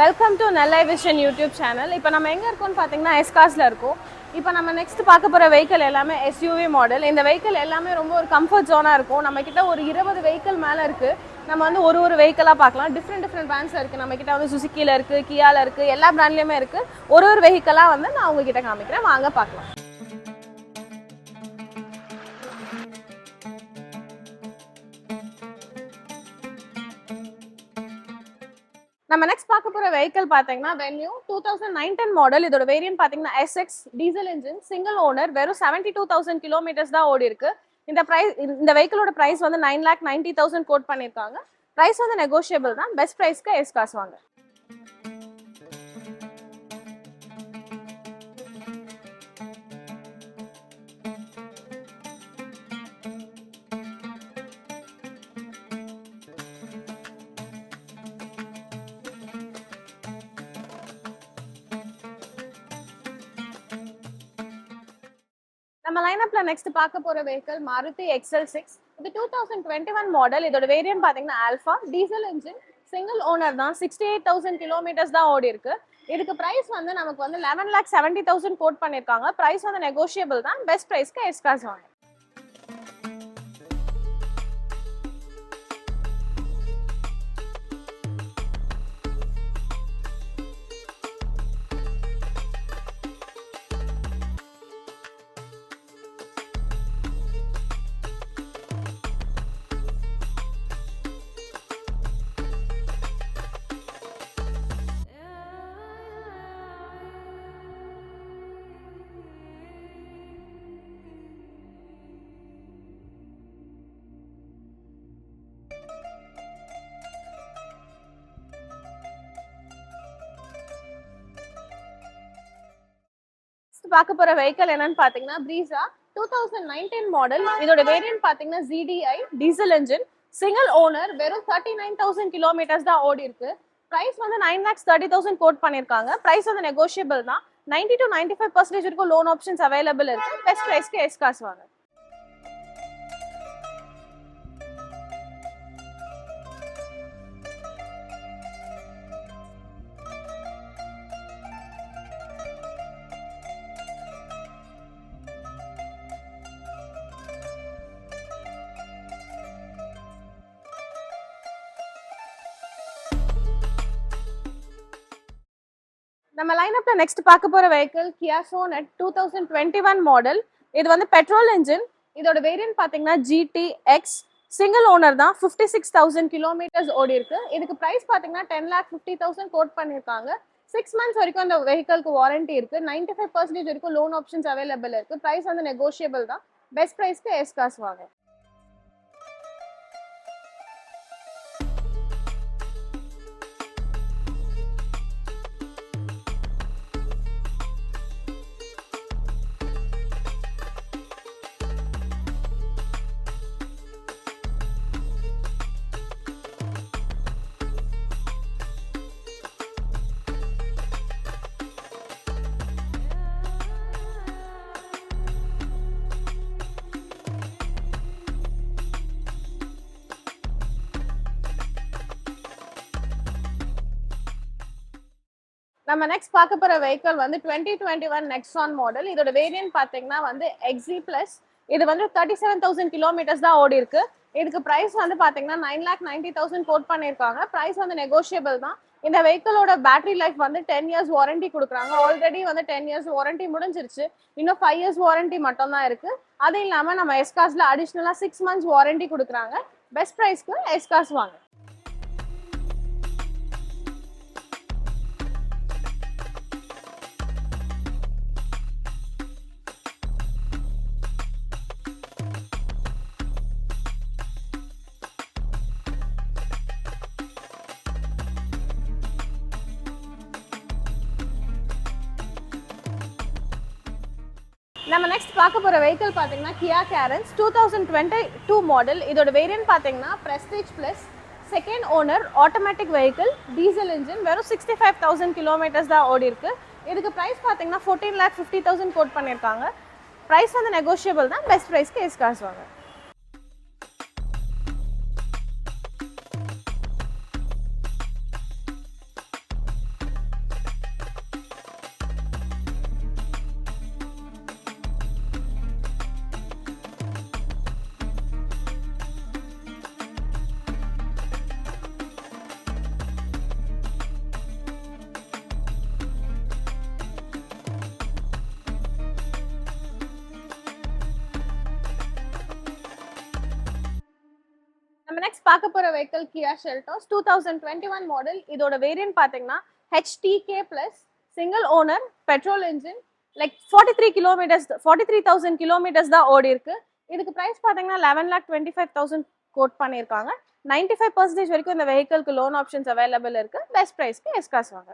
Welcome to Nellai vision YouTube channel. இப்போ நம்ம எங்கே இருக்கோம்னு பார்த்தீங்கன்னா எஸ்கார்ஸில் இருக்கோம். இப்போ நம்ம நெக்ஸ்ட் பார்க்க போகிற வெஹிக்கிள் எல்லாமே எஸ்யூவி மாடல். இந்த வெஹிக்கிள் எல்லாமே ரொம்ப ஒரு கம்ஃபர்ட் ஜோனாக இருக்கும். நம்மக்கிட்ட ஒரு 20 வெஹிக்கிள் மேலே இருக்குது. நம்ம வந்து ஒரு வெஹிக்கிளாக பார்க்கலாம். டிஃப்ரெண்ட் பிராண்ட்ஸில் இருக்குது. நம்மக்கிட்ட வந்து சுசுக்கியில் இருக்குது, கியாவில் இருக்குது, எல்லா பிராண்ட்லேயுமே இருக்குது. ஒரு வெஹிக்கிளாக வந்து நான் உங்ககிட்ட காமிக்கிறேன், வாங்க பார்க்கலாம். நம்ம நெக்ஸ்ட் பார்க்க போற வெஹிக்கிள் பாத்தீங்கன்னா வென்யூ 2019 மாடல். இதோட வேரியன்ட் பாத்தீங்கன்னா SX diesel engine, single owner, வெறும் 72,000 கிலோமீட்டர்ஸ் தான் ஓடி இருக்கு. இந்த வெஹிக்கிளோட பிரைஸ் வந்து 9,90,000 கோட் பண்ணிருக்காங்க. பிரைஸ் வந்து நெகோஷியபிள் தான். பெஸ்ட் பிரைஸ்க்கு எஸ்கார்ஸ் வாங்க. நம்ம லைனப்ல நெக்ஸ்ட் பார்க்க போற வெஹிக்கிள் மாருதி XL6. இது 2021 மாடல். இதோட வேரியன்ட் பாத்தீங்கன்னா alpha diesel engine, single owner தான். 68,000 கிலோமீட்டர்ஸ் தான் ஓடி இருக்கு. இதுக்கு பிரைஸ் வந்து நமக்கு வந்து 11,70,000 கோட் பண்ணிருக்காங்க. பிரைஸ் வந்து நெகோஷியபிள் தான். பெஸ்ட் பிரைஸ்க்கு எஸ்கார்ஸ் வாங்க. பார்க்க போற வெஹிக்கிள் என்னன்னு பாத்தீங்கன்னா Brezza 2019 மாடல். இதோட வேரியன்ட் பாத்தீங்கன்னா ZDI diesel engine, single owner, வெறும் 39,000 கிலோமீட்டர்ஸ் தான் ஓடி இருக்கு. பிரைஸ் வந்து 9,30,000 கோட் பண்ணிருக்காங்க. பிரைஸ் வந்து நெகோஷியபிள் தான். 90 to 95% வரைக்கும் லோன் ஆப்ஷன்ஸ் அவைலபிள் இருக்கு. பெஸ்ட் பிரைஸ்க்கு எஸ்கார்ஸ் வாங்க. நம்ம லைனப்ல நெக்ஸ்ட் பார்க்க போற வெஹிக்கிள் Kia Sonet 2021 மாடல். இது வந்து பெட்ரோல் இன்ஜின். இதோட வேரியன்ட் பாத்தீங்கன்னா GTX, சிங்கிள் ஓனர் தான். 56,000 கிலோமீட்டர்ஸ் ஓடி இருக்கு. இதுக்கு பிரைஸ் பாத்தீங்கன்னா 10,50,000 கோட் பண்ணிருக்காங்க. 6 மந்த்ஸ் வரைக்கும் அந்த வெஹிக்கிள்க்கு வாரண்டி இருக்கு. 95% வரைக்கும் லோன் ஆப்ஷன்ஸ் அவைலபிள் இருக்கு. பிரைஸ் வந்து நெகோஷியபிள் தான். பெஸ்ட் பிரைஸ்க்கு எஸ்கார்ஸ் வாங்க. நம்ம நெக்ஸ்ட் பார்க்க போற வெஹிக்கிள் வந்து 2021 Nexon மாடல். இதோட வேரியன்ட் பாத்தீங்கன்னா வந்து XE Plus. இது வந்து 37,000 கிலோமீட்டர்ஸ் தான் ஓடி இருக்கு. இதுக்கு பிரைஸ் வந்து பாத்தீங்கன்னா 9,90,000 கோட் பண்ணிருக்காங்க. பிரைஸ் வந்து நெகோஷியபிள் தான். இந்த வெஹிக்கிளோட பேட்டரி லைஃப் வந்து 10 இயர்ஸ் வாரண்டி கொடுக்குறாங்க. ஆல்ரெடி வந்து 10 இயர்ஸ் வாரண்டி முடிஞ்சிருச்சு. இன்னும் 5 இயர்ஸ் வாரண்டி மட்டும் தான் இருக்கு. அது இல்லாம நம்ம எஸ்கார்ஸ்ல அடிஷனலா 6 மந்த்ஸ் வாரண்டி கொடுக்குறாங்க. பெஸ்ட் பிரைஸ்க்கு எஸ்கார்ஸ் வாங்க. நம்ம நெக்ஸ்ட் பார்க்க போற வெஹிக்கிள் பாத்தீங்கன்னா Kia Carens 2022 மாடல். இதோட வேரியன்ட் பாத்தீங்கன்னா Prestige Plus, second owner, automatic vehicle, diesel engine, வெறும் 65,000 கிலோமீட்டர்ஸ் தான் ஓடி இருக்கு. இதுக்கு பிரைஸ் பாத்தீங்கன்னா 14,50,000 கோட் பண்ணிருக்காங்க. பிரைஸ் வந்து நெகோஷியபிள் தான். பெஸ்ட் பிரைஸ்க்கு எஸ்கார்ஸ் வாங்க. பார்க்க போற வெஹிக்கிள் கியா செல்டாஸ் 2021 மாடல். இதோட வேரியன்ட் பாத்தீங்கன்னா HTK plus single owner petrol engine. Like 43,000 kilometres தான் ஓடி இருக்கு. இதுக்கு பிரைஸ் பாத்தீங்கன்னா 11,25,000 கோட் பண்ணிருக்காங்க. 95% வரைக்கும் இந்த வெஹிக்கிள்க்கு லோன் ஆப்ஷன்ஸ் அவைலபிள் இருக்கு. பெஸ்ட் பிரைஸ்க்கு எஸ்காஸ் வாங்க.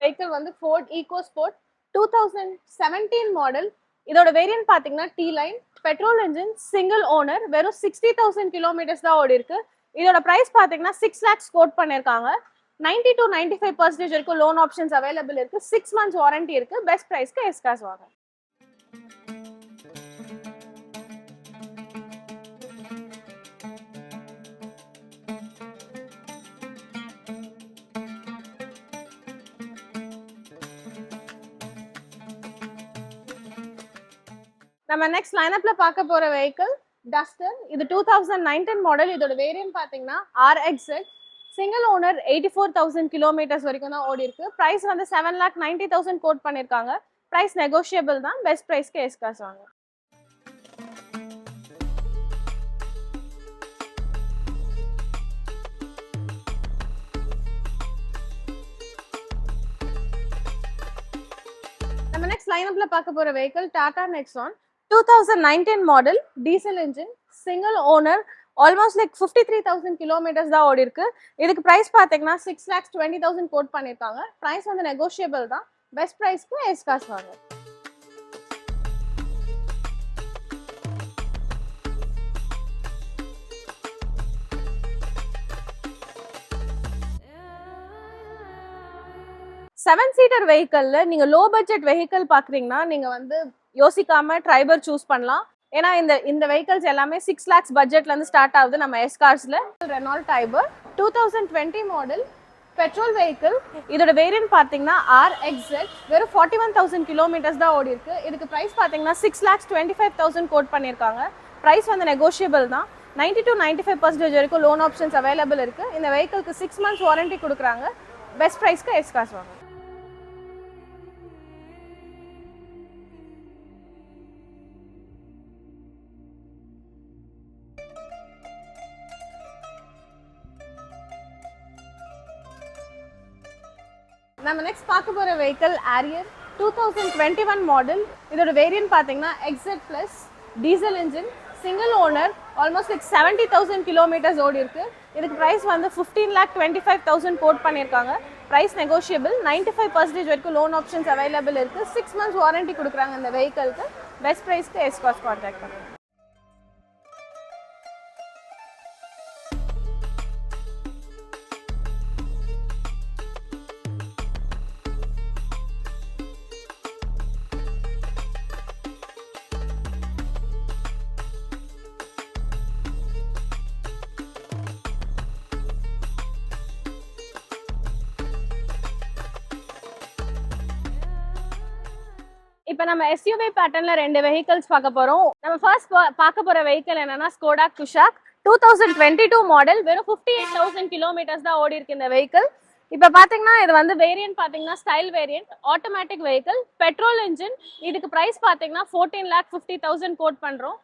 வெஹிக்கிள் வந்து Ford EcoSport 2017 மாடல். இதோட வேரியன்ட் பாத்தீங்கன்னா T line petrol engine single owner. வெறும் 60,000 கிலோமீட்டர்ஸ் தான் ஓடி இருக்கு. இதோட பிரைஸ் பாத்தீங்கன்னா 6 lakhs கோட் பண்ணிருக்காங்க. 90 to 95% வரைக்கும் லோன் ஆப்ஷன்ஸ் அவைலபிள் இருக்கு. 6 months வாரண்டி இருக்கு. பெஸ்ட் பிரைஸ்க்கு எஸ்காஸ் வாங்க. நம்ம நெக்ஸ்ட் லைனப்ல பார்க்க போற வெஹிக்கிள் டஸ்டர். இது 2019 மாடல். இதோட வேரியன்ட் பாத்தீங்கன்னா RXZ சிங்கிள் ஓனர். 84,000 கிலோமீட்டர்ஸ் வரைக்கும் தான் ஓடி இருக்கு. பிரைஸ் வந்து 7,90,000 கோட் பண்ணிருக்காங்க. பிரைஸ் நெகோஷியபிள் தான். பெஸ்ட் பிரைஸ்க்கு எஸ்காஸ் வாங்க. நம்ம நெக்ஸ்ட் லைனப்ல பார்க்க போற vehicle Tata Nexon 2019 model diesel engine single owner. Almost like 53,000 kilometres தான் ஓடி இருக்கு. இதுக்கு பிரைஸ் பாத்தீங்கன்னா 6,20,000 கோட் பண்ணிருக்காங்க. பிரைஸ் வந்து நெகோஷியபிள் தான். பெஸ்ட் பிரைஸ்க்கு எஸ்காஸ் வாங்க. செவன் சீட்டர் வெஹிக்கிள்ல நீங்க லோ பட்ஜெட் வெஹிக்கிள் பாக்குறீங்கன்னா நீங்க வந்து யோசிக்காம ட்ரைபர் சூஸ் பண்ணலாம். ஏன்னா இந்த வெஹிக்கிள்ஸ் எல்லாமே 6 lakhs பட்ஜெட்ல இருந்து ஸ்டார்ட் ஆகுது நம்ம எஸ்கார்ஸ்ல. Reynold டைபர் 2020 model petrol vehicle. இதோட வேரியன்ட் பாத்தீங்கன்னா RXZ. வெறும் 41,000 கிலோமீட்டர்ஸ் தான் ஓடி இருக்கு. இதுக்கு பிரைஸ் பாத்தீங்கன்னா 6,25,000 கோட் பண்ணிருக்காங்க. பிரைஸ் வந்து நெகோஷியபிள் தான். 90 to 95% வரைக்கும் லோன் ஆப்ஷன்ஸ் அவைலபிள் இருக்கு. இந்த வெஹிக்கிள்க்கு 6 months வாரண்டி கொடுக்குறாங்க. பெஸ்ட் பிரைஸ்க்கு எஸ்காஸ் வாங்க. நம்ம நெக்ஸ்ட் பார்க்க போற வெஹிக்கிள் Harrier 2021 மாடல். இதோட வேரியன்ட் பாத்தீங்கன்னா XZ Plus diesel engine single owner. Almost like 70,000 kilometres ஓடி இருக்கு. இதுக்கு பிரைஸ் வந்து 15,25,000 கோட் பண்ணிருக்காங்க. Price negotiable. 95% வரைக்கும் லோன் ஆப்ஷன்ஸ் அவைலபிள் இருக்கு. 6 months வாரண்டி கொடுக்குறாங்க இந்த வெஹிக்கிள்க்கு. பெஸ்ட் பிரைஸ்க்கு எஸ்காஸ் கான்டாக்ட் பண்ணுங்க. இப்போ நம்ம SUV பேட்டர்ன்ல ரெண்டு வெஹிக்கிள்ஸ் பார்க்க போறோம். நம்ம ஃபர்ஸ்ட் பார்க்க போற வெஹிக்கிள் என்னன்னா ஸ்கோடா குஷாக் 2022 மாடல். வெறும் 58,000 கிலோமீட்டர்ஸ் தான் ஓடி இருக்கு இந்த வெஹிக்கிள். இப்போ பாத்தீங்கன்னா இது வந்து வேரியன்ட் பாத்தீங்கன்னா style variant automatic vehicle petrol engine. இதுக்கு பிரைஸ் பாத்தீங்கன்னா 14,50,000 கோட் பண்றோம்.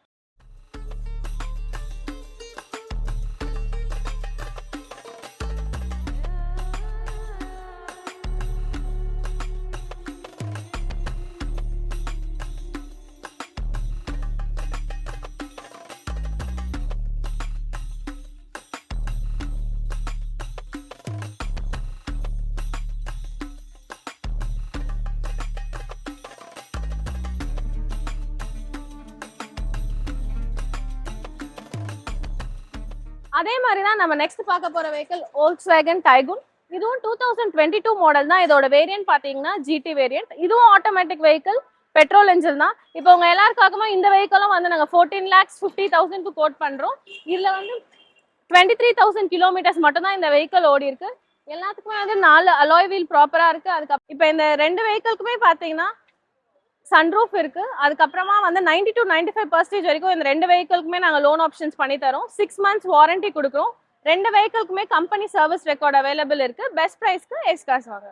அதே மாதிரி தான் நம்ம நெக்ஸ்ட் பார்க்க போற வெஹிக்கிள் Volkswagen Tiguan. இதுவும் 2022 மாடல் தான். இதோட வேரியன்ட் பாத்தீங்கன்னா GT வேரியன்ட். இதுவும் ஆட்டோமேட்டிக் வெஹிக்கிள் பெட்ரோல் இன்ஜின் தான். இப்போ உங்க எல்லாருக்காகவும் இந்த வெஹிக்கிளும் வந்து நாங்க 14,50,000 கோட் பண்றோம். இதுல வந்து 23,000 கிலோமீட்டர்ஸ் மட்டும் தான் இந்த வெஹிக்கிள் ஓடி இருக்கு. எல்லாத்துக்குமே வந்து 4 அலாய் வீல் ப்ராப்பரா இருக்கு. அதுக்கு இப்போ இந்த ரெண்டு வெஹிக்கிள்க்குமே பாத்தீங்கன்னா சன்ரூஃப் இருக்கு. அதுக்கப்புறமா வந்து 90 to 95% வரைக்கும் இந்த ரெண்டு வெஹிக்கிள்க்குமே நாங்கள் லோன் ஆப்ஷன்ஸ் பண்ணி தரோம். 6 months வாரண்டி கொடுக்குறோம். ரெண்டு வெஹிக்கிள்க்குமே கம்பெனி சர்வீஸ் ரெக்கார்ட் அவைலபிள் இருக்கு. பெஸ்ட் பிரைஸ்க்கு எஸ் கார்ஸ் வாங்க.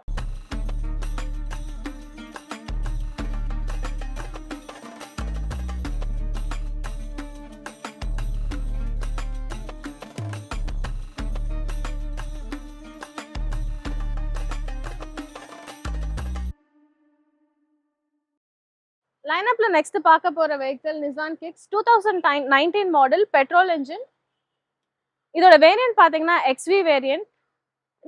லைனப்ல நெக்ஸ்ட் பார்க்க போற vehicle Nissan Kicks 2019 model petrol engine. இதோட வேரியன்ட் பாத்தீங்கன்னா எக்ஸ்வி வேரியன்ட்.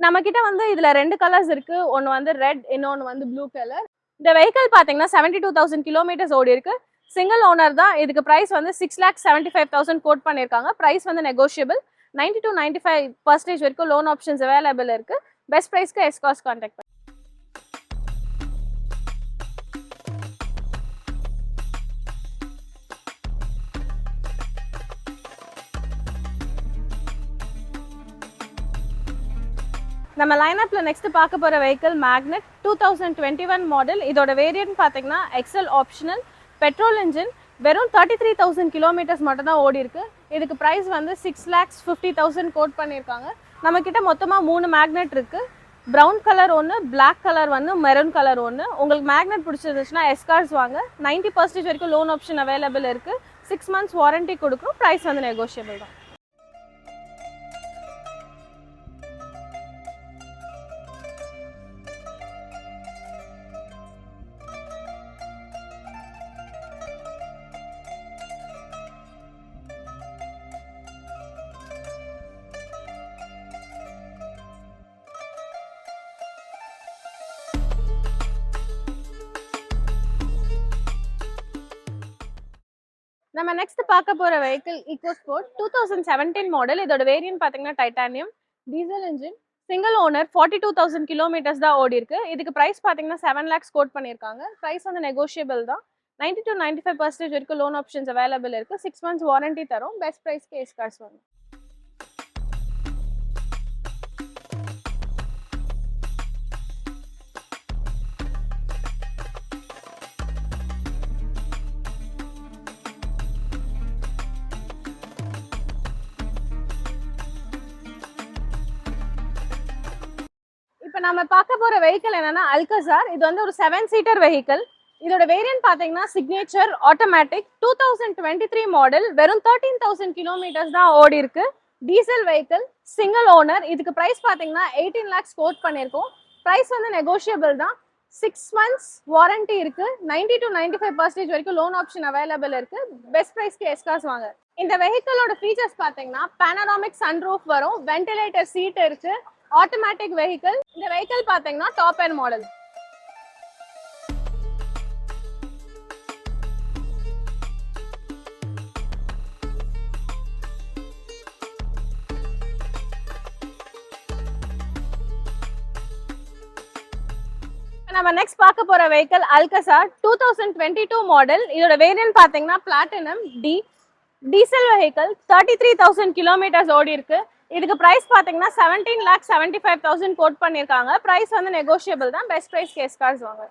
நம்ம கிட்ட வந்து இதுல ரெண்டு கலர்ஸ் இருக்கு. ஒன்னு வந்து ரெட், இன்னொன்னு வந்து ப்ளூ கலர். இந்த வெஹிக்கிள் பாத்தீங்கன்னா 72,000 கிலோமீட்டர்ஸ் ஓடி இருக்கு. சிங்கிள் ஓனர் தான். இதுக்கு பிரைஸ் வந்து 6,75,000 கோட் பண்ணிருக்காங்க. பிரைஸ் வந்து நெகோஷியபிள். 90 to 95% வரைக்கும் லோன் ஆப்ஷன்ஸ் அவைலபிள் இருக்கு. பெஸ்ட் பிரைஸ்க்கு எஸ் கார்ஸ் கான்டாக்ட். நம்ம லைனப்ல நெக்ஸ்ட் பார்க்க போற வெஹிக்கிள் மேக்னெட் 2021 மாடல். இதோட வேரியன்ட் பாத்தீங்கன்னா எக்ஸல் ஆப்ஷனல் பெட்ரோல் இன்ஜின். வெறும் 33,000 கிலோமீட்டர்ஸ் மட்டும் தான் ஓடி இருக்கு. இதுக்கு பிரைஸ் வந்து 6,50,000 கோட் பண்ணியிருக்காங்க. நம்ம கிட்ட மொத்தமா 3 மேக்னெட் இருக்கு. ப்ரௌன் கலர் ஒன்று, பிளாக் கலர் ஒன்று, மெரூன் கலர் ஒன்று. உங்களுக்கு மேக்னெட் பிடிச்சிருந்துச்சுன்னா எஸ் கார்ஸ் வாங்க. 90% வரைக்கும் லோன் ஆப்ஷன் அவைலபிள் இருக்கு. 6 months வாரண்டி கொடுக்குறோம். பிரைஸ் வந்து நெகோஷியபிள் தான். நம்ம நெக்ஸ்ட் பார்க்க போற வெஹிக்கிள் ஈகோஸ்போர்ட் 2017 மாடல். இதோட வேரியன்ட் பாத்தீங்கன்னா titanium diesel engine. Single owner 42,000 kilometres தான் ஓடி இருக்கு. இதுக்கு பிரைஸ் பாத்தீங்கன்னா 7 lakhs கோட் பண்ணிருக்காங்க. பிரைஸ் வந்து நெகோஷியபிள் தான். 90 to 95% வரைக்கும் லோன் ஆப்ஷன்ஸ் அவைலபிள் இருக்கு. 6 months வாரண்டி தரும். பெஸ்ட் பிரைஸ்க்கு எஸ் கார்ஸ் வாங்க. இப்போ நம்ம பார்க்க போற வெஹிக்கிள் என்னன்னா அல்கசார். இது வந்து ஒரு 7-seater வெஹிக்கிள். இதோட வேரியன்ட் பாத்தீங்கன்னா சிக்னேச்சர் ஆட்டோமேட்டிக் 2023 மாடல். வெறும் 13,000 கிலோமீட்டர்ஸ் தான் ஓடி இருக்கு. Diesel vehicle, single owner. இதுக்கு பிரைஸ் பாத்தீங்கன்னா 18 lakhs கோட் பண்ணிருக்கோம். பிரைஸ் வந்து நெகோஷியபிள் தான். 6 months வாரண்டி இருக்கு. 90 to 95% வரைக்கும் லோன் ஆப்ஷன் அவைலபிள் இருக்கு. பெஸ்ட் பிரைஸ்க்கு எஸ் கார்ஸ் வாங்க. இந்த வெஹிக்கிளோட ஃபீச்சர்ஸ் பாத்தீங்கன்னா பேனராமிக் சன்ரூஃப் வரும், வென்டிலேட்டர் சீட் இருக்கு, ஆட்டோமேட்டிக் வெஹிக்கிள். இந்த வெஹிக்கிள் பாத்தீங்கன்னா டாப் எண்ட் மாடல். நம்ம நெக்ஸ்ட் பார்க்க போற வெஹிக்கிள் அல்கசார் 2022 மாடல். இதோட வேரியன்ட் பாத்தீங்கன்னா platinum D diesel vehicle. 33,000 kilometres ஓடி இருக்கு. இதுக்கு பிரைஸ் பாத்தீங்கன்னா 17,75,000 கோட் பண்ணிருக்காங்க. பிரைஸ் வந்து நெகோஷியபிள் தான். பெஸ்ட் பிரைஸ் எஸ் கார்ஸ் வாங்க.